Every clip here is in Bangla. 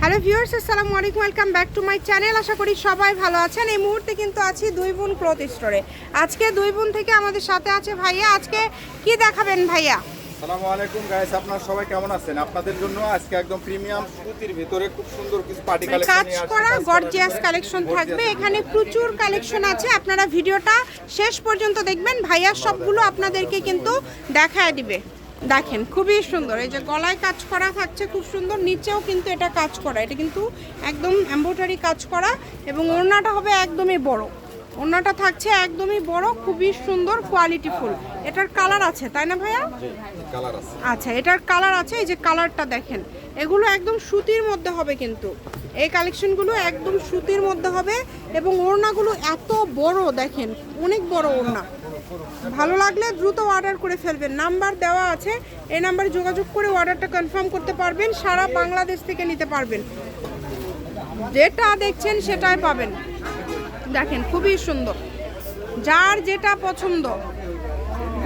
হ্যালো ভিউয়ার্স, আসসালামু আলাইকুম, welcome back to my channel. আশা করি সবাই ভালো আছেন। এই মুহূর্তে কিন্তু আছি দুই বোন ক্লথ স্টোরে। আজকে দুই বোন থেকে আমাদের সাথে আছে ভাইয়া। আজকে কি দেখাবেন ভাইয়া? আসসালামু আলাইকুম গাইস, আপনারা সবাই কেমন আছেন? আপনাদের জন্য আজকে একদম প্রিমিয়াম সুতির ভিতরে খুব সুন্দর কিছু পার্টি কালেকশন কাজ নিয়ে আসছি। করা গর্জিয়াস কালেকশন থাকবে। এখানে প্রচুর কালেকশন আছে, আপনারা ভিডিওটা শেষ পর্যন্ত দেখবেন। ভাইয়া সবগুলো আপনাদেরকে কিন্তু দেখায় দিবে। দেখেন খুবই সুন্দর, এই যে গলায় কাজ করা থাকছে খুব সুন্দর, নিচেও কিন্তু এটা কাজ করা, এটা কিন্তু একদম এমব্রয়ডারি কাজ করা এবং ওড়নাটা হবে একদমই বড়। ওড়নাটা থাকছে একদমই বড়, খুবই সুন্দর কোয়ালিটিফুল। এটার কালার আছে তাই না ভাইয়া? কালার আছে। আচ্ছা, এটার কালার আছে, এই যে কালারটা দেখেন। এগুলো একদম সুতির মধ্যে হবে, কিন্তু এই কালেকশনগুলো একদম সুতির মধ্যে হবে এবং ওড়নাগুলো এত বড়, দেখেন অনেক বড় ওড়না। ভালো লাগলে দ্রুত অর্ডার করে ফেলবেন। নাম্বার দেওয়া আছে, এই নাম্বারে যোগাযোগ করে অর্ডারটা কনফার্ম করতে পারবেন। সারা বাংলাদেশ থেকে নিতে পারবেন, যেটা দেখছেন সেটাই পাবেন। দেখেন খুবই সুন্দর, যার যেটা পছন্দ।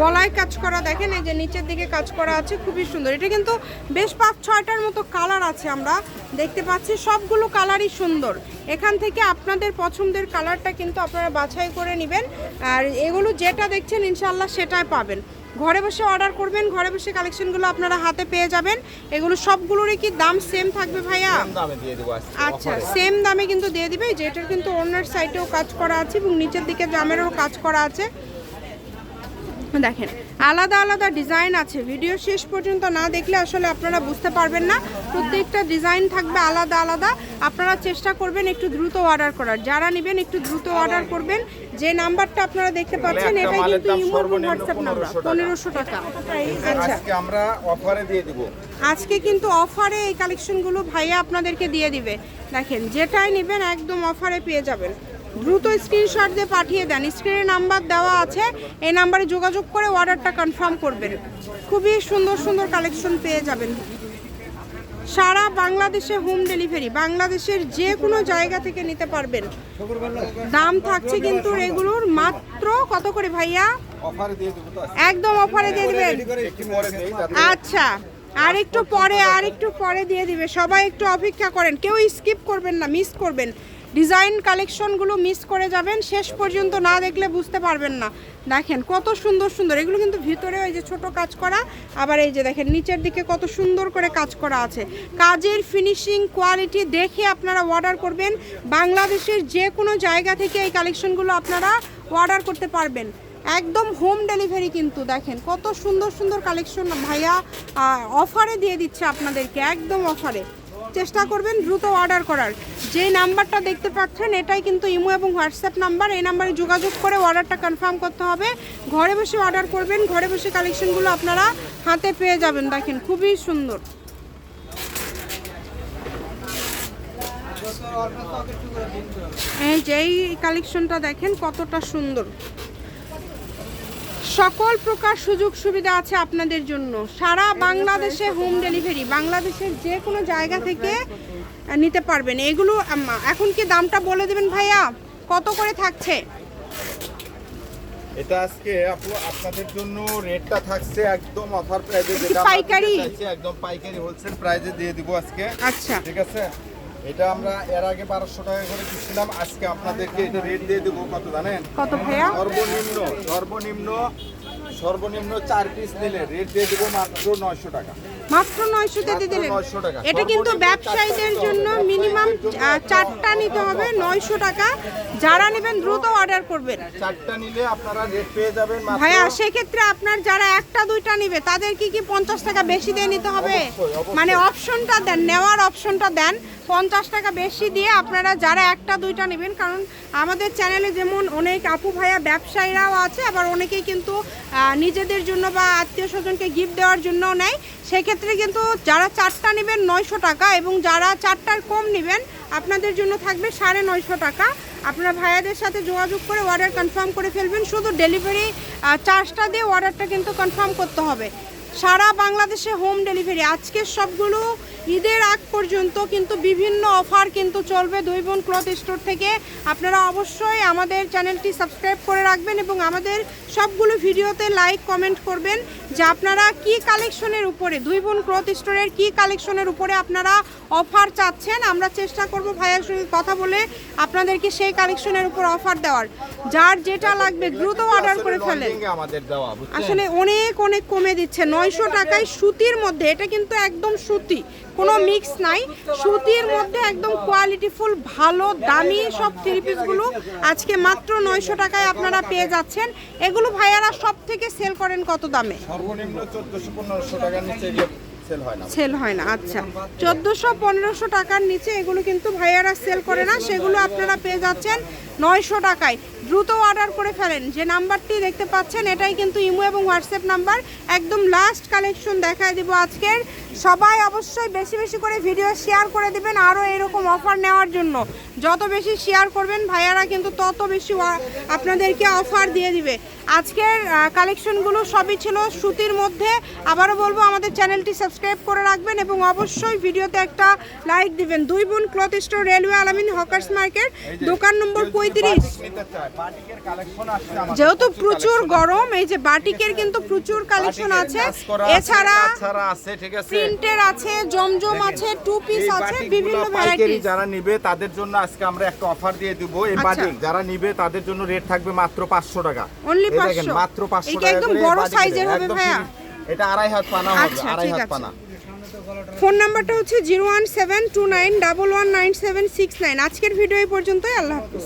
গলায় কাজ করা দেখেন, এই যে নিচের দিকে কাজ করা আছে, খুবই সুন্দর। এটা কিন্তু বেশ 5-6টার মতো কালার আছে, আমরা দেখতে পাচ্ছি সবগুলো কালারই সুন্দর। এখান থেকে আপনাদের পছন্দের কালারটা কিন্তু আপনারা বাছাই করে নেবেন। আর এগুলো যেটা দেখছেন ইনশাল্লাহ সেটাই পাবেন। ঘরে বসে অর্ডার করবেন, ঘরে বসে কালেকশনগুলো আপনারা হাতে পেয়ে যাবেন। এগুলো সবগুলোরই কি দাম সেম থাকবে ভাইয়া? দামে দিয়ে দেব আজকে। আচ্ছা, সেম দামে কিন্তু দিয়ে দিবে। যেটার কিন্তু ওনার সাইডেও কাজ করা আছে এবং নিচের দিকে জামেরও কাজ করা আছে। দেখেন আলাদা আলাদা ডিজাইন আছে, ভিডিও শেষ পর্যন্ত না দেখলে আসলে আপনারা বুঝতে পারবেন না। প্রত্যেকটা ডিজাইন থাকবে আলাদা আলাদা। আপনারা চেষ্টা করবেন একটু দ্রুত অর্ডার করার। যারা নেবেন একটু দ্রুত অর্ডার করবেন। যে নাম্বারটা আপনারা দেখতে পাচ্ছেন এটাই কিন্তু ইমো এবং হোয়াটসঅ্যাপ নাম্বার। 1500 টাকা। আচ্ছা, আজকে আমরা অফারে দিয়ে দেব। আজকে কিন্তু অফারে এই কালেকশনগুলো ভাইয়া আপনাদেরকে দিয়ে দিবে। দেখেন যেটাই নেবেন একদম অফারে পেয়ে যাবেন। দ্রুত স্ক্রিনশট দিয়ে পাঠিয়ে দেন, স্ক্রিনে নাম্বার দেওয়া আছে, এই নাম্বারে যোগাযোগ করে অর্ডারটা কনফার্ম করবেন। খুবই সুন্দর সুন্দর কালেকশন পেয়ে যাবেন। সারা বাংলাদেশে হোম ডেলিভারি, বাংলাদেশের যে কোনো জায়গা থেকে নিতে পারবেন। দাম থাকছে কিন্তু এগুলোর মাত্র কত করে ভাইয়া? অফারে দিয়ে দেব তো আজকে। একদম অফারে দিয়ে দেবেন। একটু পরে দেই যাতে আচ্ছা, আর একটু পরে দিয়ে দিবে। সবাই একটু অপেক্ষা করেন, কেউ স্কিপ করবেন না, মিস করবেন। ডিজাইন কালেকশনগুলো মিস করে যাবেন, শেষ পর্যন্ত না দেখলে বুঝতে পারবেন না। দেখেন কত সুন্দর সুন্দর, এগুলো কিন্তু ভিতরে ওই যে ছোট কাজ করা, আবার এই যে দেখেন নিচের দিকে কত সুন্দর করে কাজ করা আছে। কাজের ফিনিশিং কোয়ালিটি দেখে আপনারা অর্ডার করবেন। বাংলাদেশের যে কোনো জায়গা থেকে এই কালেকশনগুলো আপনারা অর্ডার করতে পারবেন। একদম হোম ডেলিভারি কিন্তু। দেখেন কত সুন্দর সুন্দর কালেকশন ভাইয়া অফারে দিয়ে দিচ্ছে আপনাদেরকে, একদম অফারে। চেষ্টা করবেন দ্রুত অর্ডার করার। যে নাম্বারটা দেখতে পাচ্ছেন এটাই কিন্তু ইমো এবং হোয়াটসঅ্যাপ নাম্বার। এই নাম্বারে যোগাযোগ করে অর্ডারটা কনফার্ম করতে হবে। ঘরে বসে অর্ডার করবেন, ঘরে বসে কালেকশনগুলো আপনারা হাতে পেয়ে যাবেন। দেখেন খুবই সুন্দর। এই যে এই কালেকশনটা দেখেন কতটা সুন্দর। সকল প্রকার সুযোগ সুবিধা আছে আপনাদের জন্য। সারা বাংলাদেশে হোম ডেলিভারি, বাংলাদেশের যে কোনো জায়গা থেকে নিতে পারবেন। এগুলো এখন কি দামটা বলে দেবেন ভাইয়া, কত করে থাকছে? এটা আজকে আপনাদের জন্য রেটটা থাকছে একদম অফার প্রাইসে, যেটা পাইকারি, একদম পাইকারি হোলসেল প্রাইসে দিয়ে দিব আজকে। আচ্ছা ঠিক আছে, এটা আমরা এর আগে 1200 টাকা করে দিচ্ছিলাম, আজকে আপনাদেরকে এটা রেট দিয়ে দেবো কত জানেন? কত ভাইয়া? সর্বনিম্ন 4 পিস নিলে রেট দিয়ে দেবো মাত্র 900 টাকা। মাত্র 900 তে দিলেন। 900 টাকা। এটা কিন্তু ব্যবসায়ীদের জন্য মিনিমাম 4টা নিতে হবে, 900 টাকা। যারা নেবেন দ্রুত অর্ডার করবেন। 4টা নিলে আপনারা রেট পেয়ে যাবেন মাত্র। ভাইয়া সেক্ষেত্রে আপনার যারা 1টা 2টা নেবে তাদের কি 50 টাকা বেশি দিয়ে নিতে হবে? অবশ্যই। মানে অপশনটা দেন, নেওয়ার অপশনটা দেন। 50 টাকা বেশি দিয়ে আপনারা যারা 1টা 2টা নেবেন, কারণ আমাদের চ্যানেলে যেমন অনেক আপু ভাইয়া ব্যবসায়ীরাও আছে, আবার অনেকেই কিন্তু নিজেদের জন্য বা আত্মীয় স্বজনকে গিফট দেওয়ার জন্যও নেয়। সেক্ষেত্রে কিন্তু যারা 4টা নেবেন 900 টাকা, এবং যারা 4টার কম নেবেন আপনাদের জন্য থাকবে 950 টাকা। আপনারা ভাইয়াদের সাথে যোগাযোগ করে অর্ডার কনফার্ম করে ফেলবেন। শুধু ডেলিভারি চার্জটা দিয়ে অর্ডারটা কিন্তু কনফার্ম করতে হবে। সারা বাংলাদেশে হোম ডেলিভারি। আজকের সবগুলো ঈদের আগ পর্যন্ত কিন্তু বিভিন্ন অফার কিন্তু চলবে দুই বোন ক্লথ স্টোর থেকে। আপনারা অবশ্যই আমাদের চ্যানেলটি সাবস্ক্রাইব করে রাখবেন এবং আমাদের সবগুলো ভিডিওতে লাইক কমেন্ট করবেন যে আপনারা কি কালেকশনের উপরে, দুই বোন ক্লথ স্টোরের কি কালেকশনের উপরে আপনারা অফার চাচ্ছেন। আমরা চেষ্টা করব ভাইয়ের সঙ্গে কথা বলে আপনাদেরকে সেই কালেকশনের উপর অফার দেওয়ার। যার যেটা লাগবে দ্রুত অর্ডার করে ফেলেন। আমাদের দেওয়া বুঝছেন? আসলে অনেক অনেক কমে দিচ্ছে 900 টাকায় সুতির মধ্যে। এটা কিন্তু একদম সুতি, কোনো মিক্স নাই, সুতির মধ্যে একদম কোয়ালিটিফুল ভালো দামি সব থ্রি পিসগুলো আজকে মাত্র 900 টাকায় আপনারা পেয়ে যাচ্ছেন। এগুলো ভাইয়ারা সব থেকে সেল করেন কত দামে? সর্বনিম্ন 1400-1500 টাকার নিচে এগুলো সেল হয় না। সেল হয় না, আচ্ছা 1400-1500 টাকার নিচে এগুলো কিন্তু ভাইয়ারা সেল করে না, সেগুলো আপনারা পেয়ে যাচ্ছেন 900 টাকায়। দ্রুত অর্ডার করে ফেলেন। যে নাম্বারটি দেখতে পাচ্ছেন এটাই কিন্তু ইমো এবং হোয়াটসঅ্যাপ নাম্বার। একদম লাস্ট কালেকশন দেখায় দিব আজকের। সবাই অবশ্যই বেশি বেশি করে ভিডিও শেয়ার করে দিবেন আরও এরকম অফার নেওয়ার জন্য। যত বেশি শেয়ার করবেন ভাইয়ারা কিন্তু তত বেশি আপনাদেরকে অফার দিয়ে দিবে। আজকের কালেকশনগুলো সবই ছিল সুতির মধ্যে। আবারও বলবো আমাদের চ্যানেলটি সাবস্ক্রাইব করে রাখবেন এবং অবশ্যই ভিডিওতে একটা লাইক দিবেন। দুই বোন ক্লথ স্টোর, রেলওয়ে আলামিন হকার্স মার্কেট, দোকান নম্বর 35। যেহেতু প্রচুর গরম, এই যে বাটিকের কিন্তু প্রচুর কালেকশন আছে। এছাড়া আছে, ঠিক আছে, প্রিন্টের আছে, জমজম আছে, টু পিস আছে, বিভিন্ন ভ্যারাইটি। যারা নিবে তাদের জন্য আজকে আমরা একটা অফার দিয়ে দিব। এই আচ্ছা। বাটিক যারা নিবে তাদের জন্য রেট থাকবে মাত্র 500 টাকা। অনলি এই দেখেন 500, মাত্র 500 এটা টাকা একদম করে বড় বাটিকের, সাইজের হবে একদম ভাইয়া। free। এটা 2.5 হাত পানা হবে, আচ্ছা, 2.5 ঠিক হাত আছে। পানা। ফোন নাম্বারটা হচ্ছে 01729119769। আজকের ভিডিও এই পর্যন্তই। আল্লাহ হাফেজ।